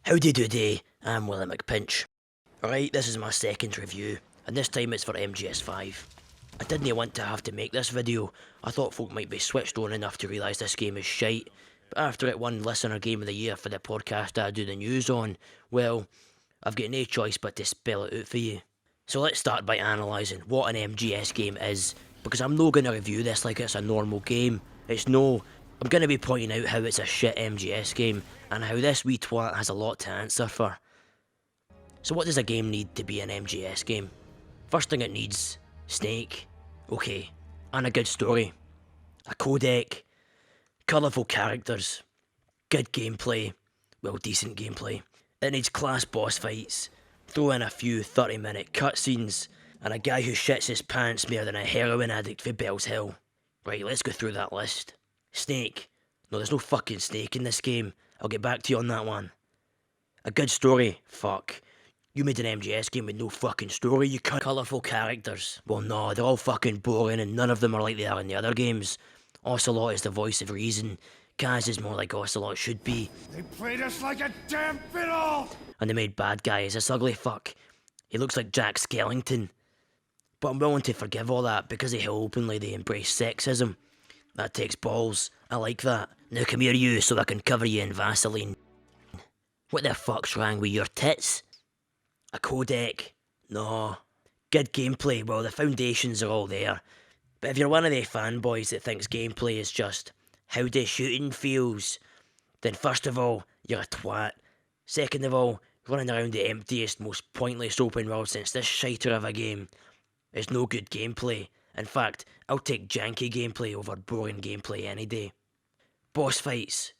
Howdy doody, I'm McPinch. Alright, this is my second review, and this time it's for MGS5. I didn't want to have to make this video. I thought folk might be switched on enough to realise this game is shite, but after it won Listener Game of the Year for the podcast I do the news on, well, I've got no choice but to spell it out for you. So let's start by analysing what an MGS game is, because I'm not going to review this like it's a normal game. I'm going to be pointing out how it's a shit MGS game, and how this wee twat has a lot to answer for. So what does a game need to be an MGS game? First thing it needs, Snake, okay, and a good story, a codec, colourful characters, good gameplay, well, decent gameplay. It needs class boss fights, throw in a few 30-minute cutscenes, and a guy who shits his pants more than a heroin addict for Bell's Hill. Right, let's go through that list. Snake. No, there's no fucking Snake in this game. I'll get back to you on that one. A good story. Fuck. You made an MGS game with no fucking story, you cunt. Colourful characters. Well, no, they're all fucking boring and none of them are like they are in the other games. Ocelot is the voice of reason. Kaz is more like Ocelot should be. They played us like a damn fiddle! And they made bad guy as this ugly fuck. He looks like Jack Skellington. But I'm willing to forgive all that because of how openly they embrace sexism. That takes balls. I like that. Now come here you so I can cover you in Vaseline. What the fuck's wrong with your tits? A codec? No. Good gameplay, well the foundations are all there. But if you're one of the fanboys that thinks gameplay is just how the shooting feels, then first of all, you're a twat. Second of all, running around the emptiest, most pointless open world since this shiter of a game is no good gameplay. In fact, I'll take janky gameplay over boring gameplay any day. Boss fights?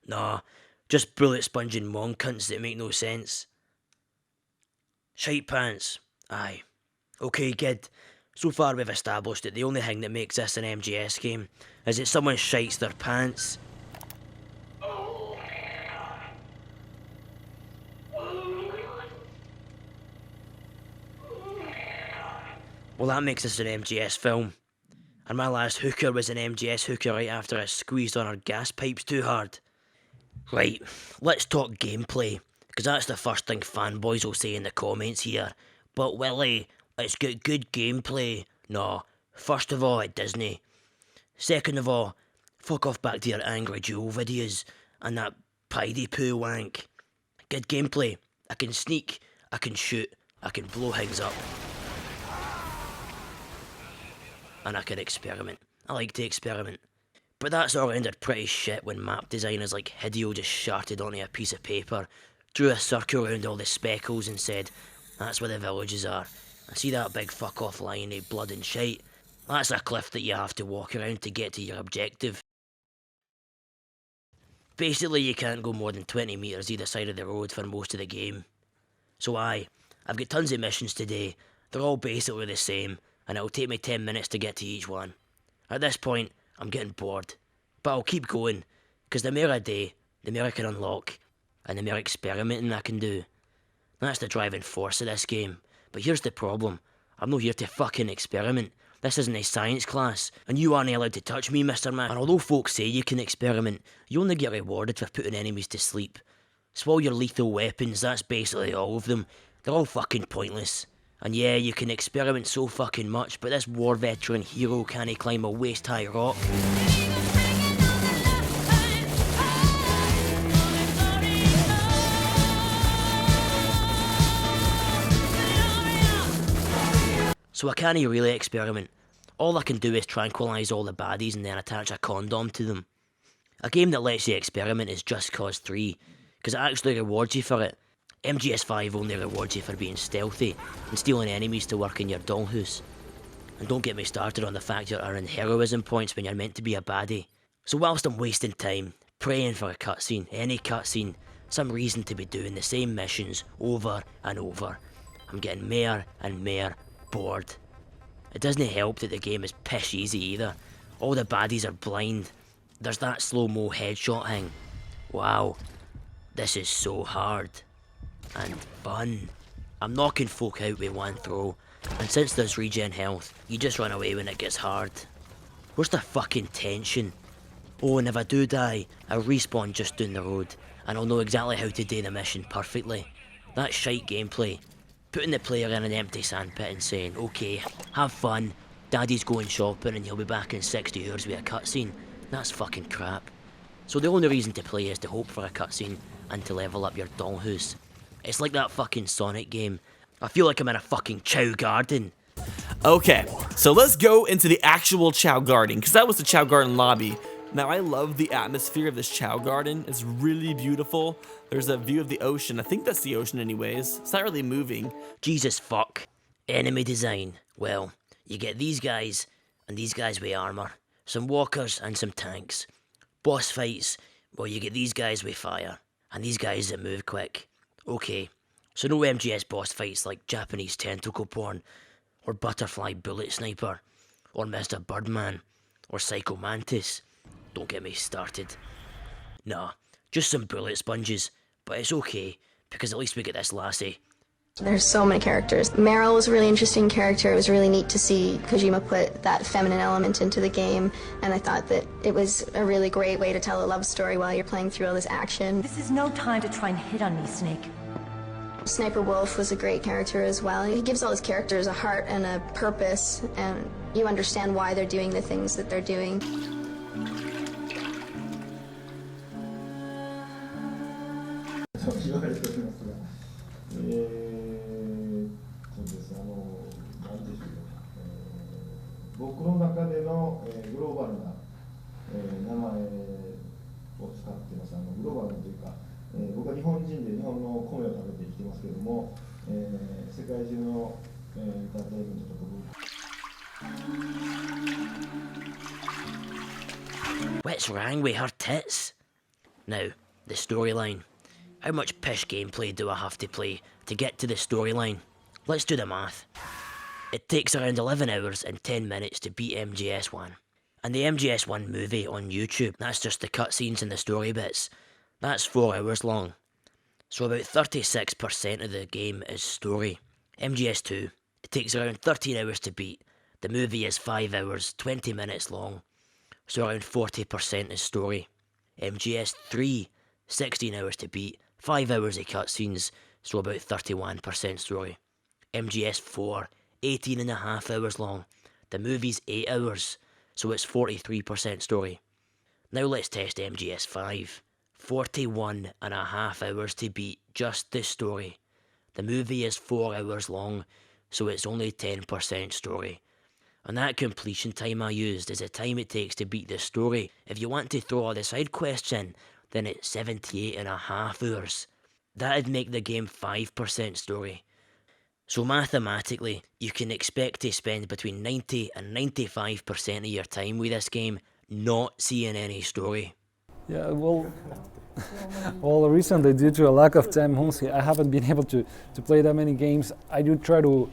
Nah, just bullet sponging monk cunts that make no sense. Shite pants? Aye. Okay, kid. So far we've established that the only thing that makes this an MGS game is that someone shites their pants. Well, that makes this an MGS film. And my last hooker was an MGS hooker right after I squeezed on her gas pipes too hard. Right, let's talk gameplay, because that's the first thing fanboys will say in the comments here. But Willie, it's got good gameplay. No, first of all, it doesn't. Second of all, fuck off back to your Angry Joe videos and that pidy poo wank. Good gameplay. I can sneak, I can shoot, I can blow things up. And I can experiment. I like to experiment. But that's all rendered pretty shit when map designers like Hideo just sharted onto a piece of paper, drew a circle around all the speckles and said, that's where the villages are. And see that big fuck off line of blood and shite? That's a cliff that you have to walk around to get to your objective. Basically you can't go more than 20 metres either side of the road for most of the game. So I've got tons of missions today, they're all basically the same, and it'll take me 10 minutes to get to each one. At this point, I'm getting bored. But I'll keep going, because the more I do, the more I can unlock, and the more experimenting I can do. That's the driving force of this game. But here's the problem. I'm not here to fucking experiment. This isn't a science class, and you aren't allowed to touch me, Mr. Man. And although folks say you can experiment, you only get rewarded for putting enemies to sleep. So all your lethal weapons, that's basically all of them. They're all fucking pointless. And yeah, you can experiment so fucking much, but this war veteran hero can't climb a waist-high rock. So I can't really experiment. All I can do is tranquilise all the baddies and then attach a condom to them. A game that lets you experiment is Just Cause 3, because it actually rewards you for it. MGS5 only rewards you for being stealthy and stealing enemies to work in your dollhouse. And don't get me started on the fact you're earning heroism points when you're meant to be a baddie. So whilst I'm wasting time, praying for a cutscene, any cutscene, some reason to be doing the same missions over and over, I'm getting more and more bored. It doesn't help that the game is piss easy either. All the baddies are blind. There's that slow-mo headshot thing. Wow, this is so hard. And fun. I'm knocking folk out with one throw, and since there's regen health, you just run away when it gets hard. Where's the fucking tension? Oh, and if I do die, I respawn just down the road, and I'll know exactly how to do the mission perfectly. That's shite gameplay. Putting the player in an empty sandpit and saying, okay, have fun, daddy's going shopping and he'll be back in 60 hours with a cutscene. That's fucking crap. So the only reason to play is to hope for a cutscene and to level up your dollhouse. It's like that fucking Sonic game. I feel like I'm in a fucking Chow Garden. Okay, so let's go into the actual Chow Garden, because that was the Chow Garden lobby. Now, I love the atmosphere of this Chow Garden. It's really beautiful. There's a view of the ocean. I think that's the ocean anyways. It's not really moving. Jesus fuck. Enemy design. Well, you get these guys, and these guys with armour. Some walkers and some tanks. Boss fights, well, you get these guys with fire. And these guys that move quick. Okay, so no MGS boss fights like Japanese tentacle porn, or Butterfly Bullet Sniper, or Mr. Birdman, or Psycho Mantis. Don't get me started. Nah, just some bullet sponges, but it's okay, because at least we get this lassie. There's so many characters. Meryl was a really interesting character. It was really neat to see Kojima put that feminine element into the game, and I thought that it was a really great way to tell a love story while you're playing through all this action. This is no time to try and hit on me, Snake. Sniper Wolf was a great character as well. He gives all his characters a heart and a purpose, and you understand why they're doing the things that they're doing. What's wrong with her tits? Now, the storyline. How much pish gameplay do I have to play to get to the storyline? Let's do the math. It takes around 11 hours and 10 minutes to beat MGS1. And the MGS1 movie on YouTube, that's just the cutscenes and the story bits. That's 4 hours long. So about 36% of the game is story. MGS2, it takes around 13 hours to beat. The movie is 5 hours, 20 minutes long. So around 40% is story. MGS3, 16 hours to beat, 5 hours of cutscenes, so about 31% story. MGS4, 18.5 hours long. The movie's 8 hours, so it's 43% story. Now let's test MGS5. 41.5 hours to beat, just the story. The movie is 4 hours long, so it's only 10% story. And that completion time I used is the time it takes to beat the story. If you want to throw all the side quests in, then it's 78.5 hours. That'd make the game 5% story. So mathematically, you can expect to spend between 90 and 95% of your time with this game not seeing any story. Yeah, well, recently, due to a lack of time, mostly, I haven't been able to play that many games. I do try to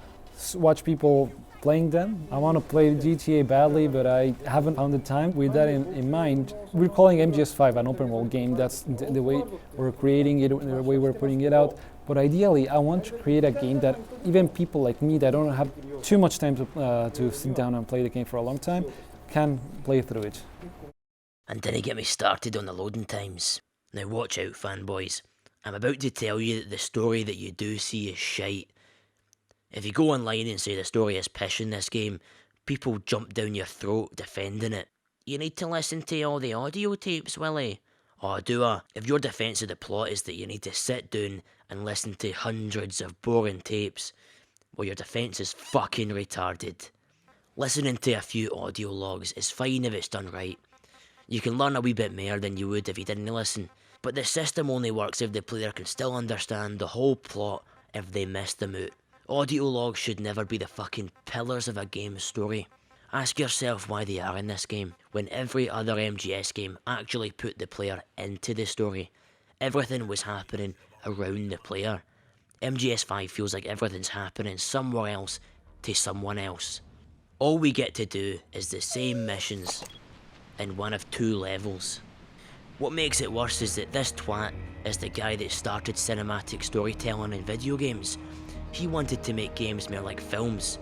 watch people playing them. I want to play GTA badly, but I haven't found the time. With that in mind, we're calling MGS5 an open world game. That's the way we're creating it, the way we're putting it out. But ideally, I want to create a game that even people like me that don't have too much time to sit down and play the game for a long time can play through it. And didn't get me started on the loading times. Now watch out, fanboys. I'm about to tell you that the story that you do see is shite. If you go online and say the story is pish in this game, people jump down your throat defending it. You need to listen to all the audio tapes, Willie. Oh, do I? If your defence of the plot is that you need to sit down and listen to hundreds of boring tapes, well, your defence is fucking retarded. Listening to a few audio logs is fine if it's done right. You can learn a wee bit more than you would if you didn't listen. But the system only works if the player can still understand the whole plot if they miss the moot. Audio logs should never be the fucking pillars of a game's story. Ask yourself why they are in this game, when every other MGS game actually put the player into the story. Everything was happening around the player. MGS5 feels like everything's happening somewhere else to someone else. All we get to do is the same missions in one of 2 levels. What makes it worse is that this twat is the guy that started cinematic storytelling in video games. He wanted to make games more like films.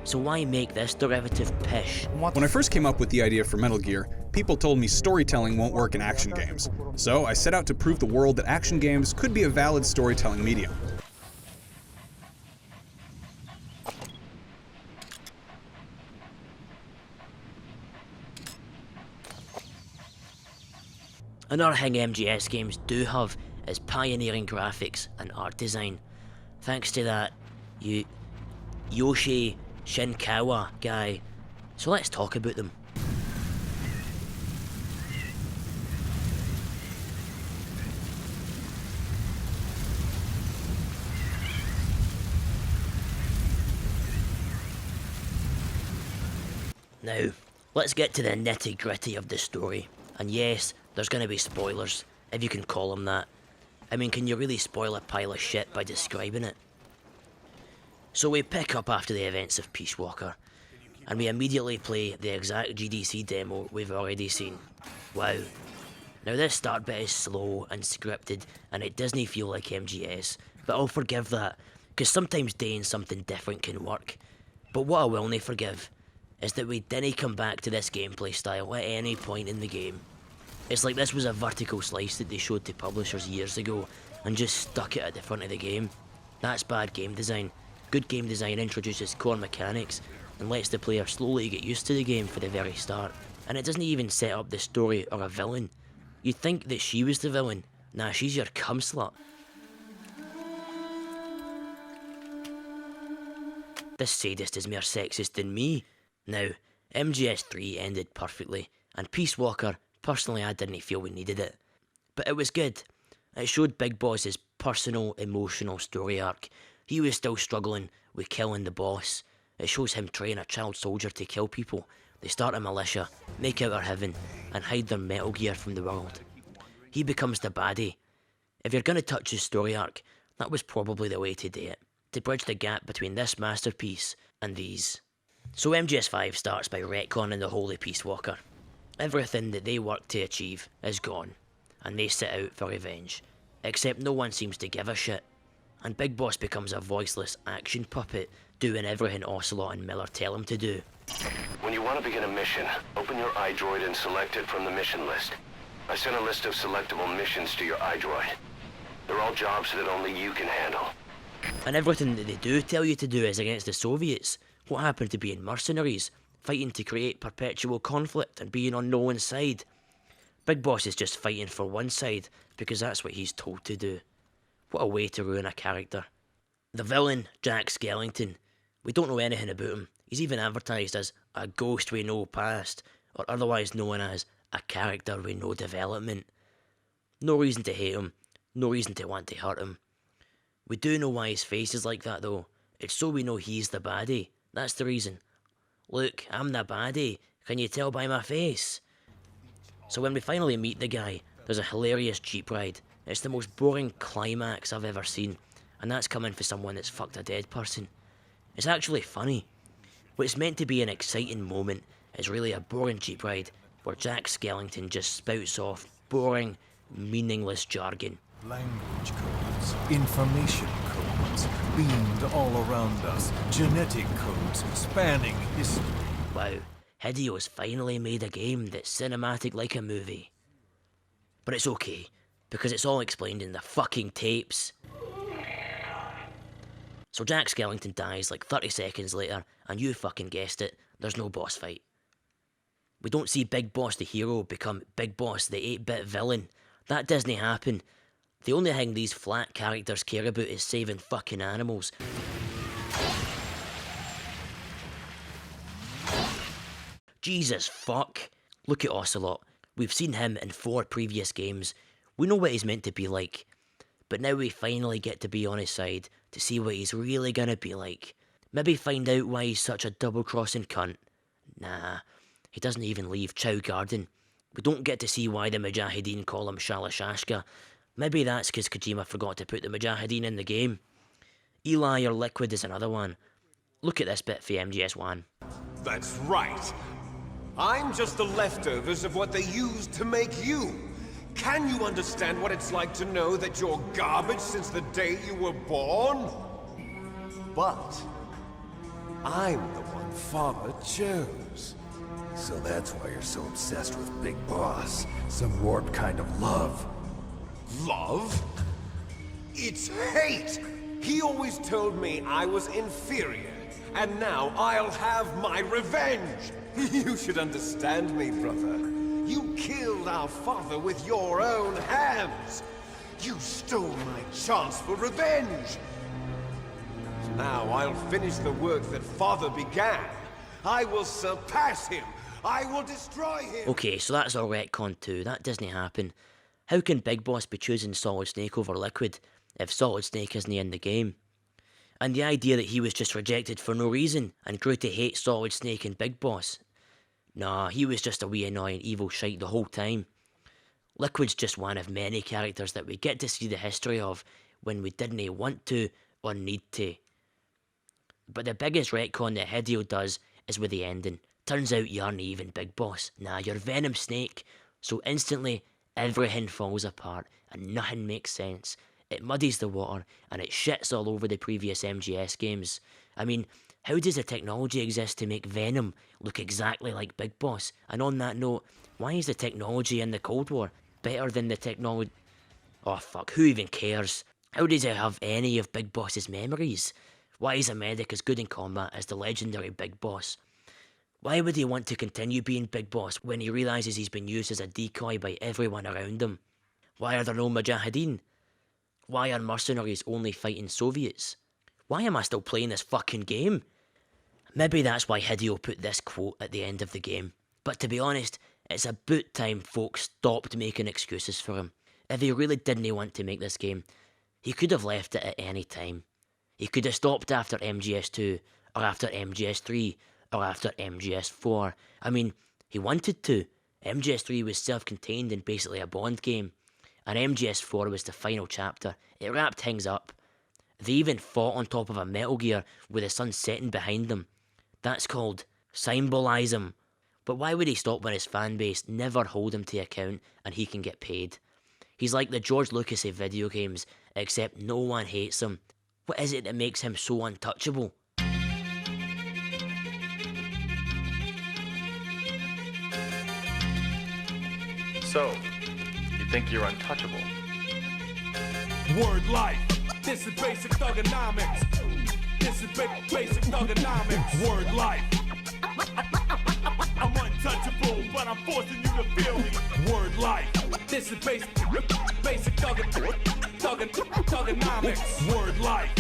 So why make this derivative pish? When I first came up with the idea for Metal Gear, people told me storytelling won't work in action games. So I set out to prove the world that action games could be a valid storytelling medium. Another thing MGS games do have is pioneering graphics and art design. Thanks to that Yoshi Shinkawa guy. So let's talk about them. Now, let's get to the nitty-gritty of the story. And yes, there's gonna be spoilers, if you can call them that. I mean, can you really spoil a pile of shit by describing it? So we pick up after the events of Peace Walker, and we immediately play the exact GDC demo we've already seen. Wow. Now this start bit is slow and scripted, and it doesn't feel like MGS, but I'll forgive that, because sometimes doing something different can work. But what I will not forgive is that we didn't come back to this gameplay style at any point in the game. It's like this was a vertical slice that they showed to publishers years ago and just stuck it at the front of the game. That's bad game design. Good game design introduces core mechanics and lets the player slowly get used to the game for the very start. And it doesn't even set up the story or a villain. You'd think that she was the villain. Nah, she's your cum slut. This sadist is more sexist than me. Now, MGS3 ended perfectly, and Peace Walker, personally I didn't feel we needed it. But it was good. It showed Big Boss's personal, emotional story arc. He was still struggling with killing the boss. It shows him train a child soldier to kill people. They start a militia, make outer heaven, and hide their Metal Gear from the world. He becomes the baddie. If you're gonna touch his story arc, that was probably the way to do it, to bridge the gap between this masterpiece and these. So MGS5 starts by retconning the Holy Peace Walker. Everything that they worked to achieve is gone, and they set out for revenge. Except no one seems to give a shit, and Big Boss becomes a voiceless action puppet, doing everything Ocelot and Miller tell him to do. When you want to begin a mission, open your iDroid and select it from the mission list. I sent a list of selectable missions to your iDroid. They're all jobs that only you can handle. And everything that they do tell you to do is against the Soviets. What happened to being mercenaries, fighting to create perpetual conflict and being on no one's side? Big Boss is just fighting for one side because that's what he's told to do. What a way to ruin a character. The villain, Jack Skellington, we don't know anything about him. He's even advertised as a ghost with no past, or otherwise known as a character with no development. No reason to hate him, no reason to want to hurt him. We do know why his face is like that though. It's so we know he's the baddie. That's the reason. Look, I'm the baddie. Can you tell by my face? So when we finally meet the guy, there's a hilarious jeep ride. It's the most boring climax I've ever seen, and that's coming for someone that's fucked a dead person. It's actually funny. What's meant to be an exciting moment is really a boring jeep ride where Jack Skellington just spouts off boring, meaningless jargon. Language codes, information codes, beamed all around us, genetic codes spanning history. Wow, Hideo's finally made a game that's cinematic like a movie. But it's okay, because it's all explained in the fucking tapes. So Jack Skellington dies like 30 seconds later, and you fucking guessed it, there's no boss fight. We don't see Big Boss the hero become Big Boss the 8-bit villain. That doesn't happen. The only thing these flat characters care about is saving fucking animals. Jesus fuck. Look at Ocelot. We've seen him in 4 previous games. We know what he's meant to be like. But now we finally get to be on his side to see what he's really gonna be like. Maybe find out why he's such a double-crossing cunt. Nah, he doesn't even leave Chow Garden. We don't get to see why the Mujahideen call him Shalashashka. Maybe that's because Kojima forgot to put the Mujahideen in the game. Eli or Liquid is another one. Look at this bit for MGS1. That's right. I'm just the leftovers of what they used to make you. Can you understand what it's like to know that you're garbage since the day you were born? But I'm the one Father chose. So that's why you're so obsessed with Big Boss. Some warped kind of love. Love? It's hate! He always told me I was inferior, and now I'll have my revenge! You should understand me, brother. You killed our father with your own hands! You stole my chance for revenge! Now I'll finish the work that father began. I will surpass him! I will destroy him! Okay, so that's all retcon too. That doesn't happen. How can Big Boss be choosing Solid Snake over Liquid if Solid Snake isn't in the game? And the idea that he was just rejected for no reason and grew to hate Solid Snake and Big Boss. Nah, he was just a wee annoying evil shite the whole time. Liquid's just one of many characters that we get to see the history of when we didn't want to or need to. But the biggest retcon that Hideo does is with the ending. Turns out you aren't even Big Boss. Nah, you're Venom Snake. So instantly, everything falls apart and nothing makes sense. It muddies the water and it shits all over the previous MGS games. I mean, how does the technology exist to make Venom look exactly like Big Boss? And on that note, why is the technology in the Cold War better than the technology... Oh fuck, who even cares? How does he have any of Big Boss's memories? Why is a medic as good in combat as the legendary Big Boss? Why would he want to continue being Big Boss when he realises he's been used as a decoy by everyone around him? Why are there no Mujahideen? Why are mercenaries only fighting Soviets? Why am I still playing this fucking game? Maybe that's why Hideo put this quote at the end of the game. But to be honest, it's about time folks stopped making excuses for him. If he really didn't want to make this game, he could have left it at any time. He could have stopped after MGS2, or after MGS3, or after MGS4. I mean, he wanted to. MGS3 was self-contained and basically a Bond game, and MGS4 was the final chapter. It wrapped things up. They even fought on top of a Metal Gear with the sun setting behind them. That's called symbolism. But why would he stop when his fanbase never hold him to account and he can get paid? He's like the George Lucas of video games, except no one hates him. What is it that makes him so untouchable? So, you think you're untouchable? Word life. This is basic thugonomics. This is basic thugonomics. Word life. I'm untouchable, but I'm forcing you to feel me. Word life. This is basic thugonomics. Word life.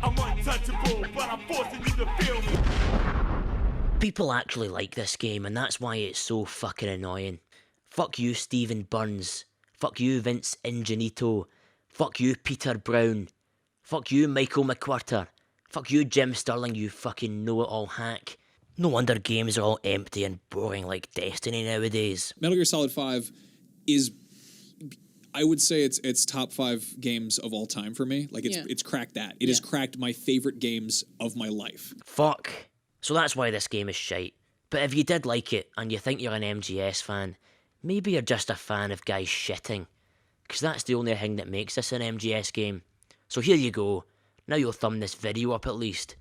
I'm untouchable, but I'm forcing you to feel me. People actually like this game, and that's why it's so fucking annoying. Fuck you, Stephen Burns. Fuck you, Vince Ingenito. Fuck you, Peter Brown. Fuck you, Michael McWhirter. Fuck you, Jim Sterling, you fucking know-it-all hack. No wonder games are all empty and boring like Destiny nowadays. Metal Gear Solid 5 is, I would say it's top 5 games of all time for me. Like, it's cracked that. It has cracked my favorite games of my life. Fuck. So that's why this game is shite. But if you did like it, and you think you're an MGS fan, maybe you're just a fan of guys shitting. Because that's the only thing that makes this an MGS game. So here you go. Now you'll thumb this video up at least.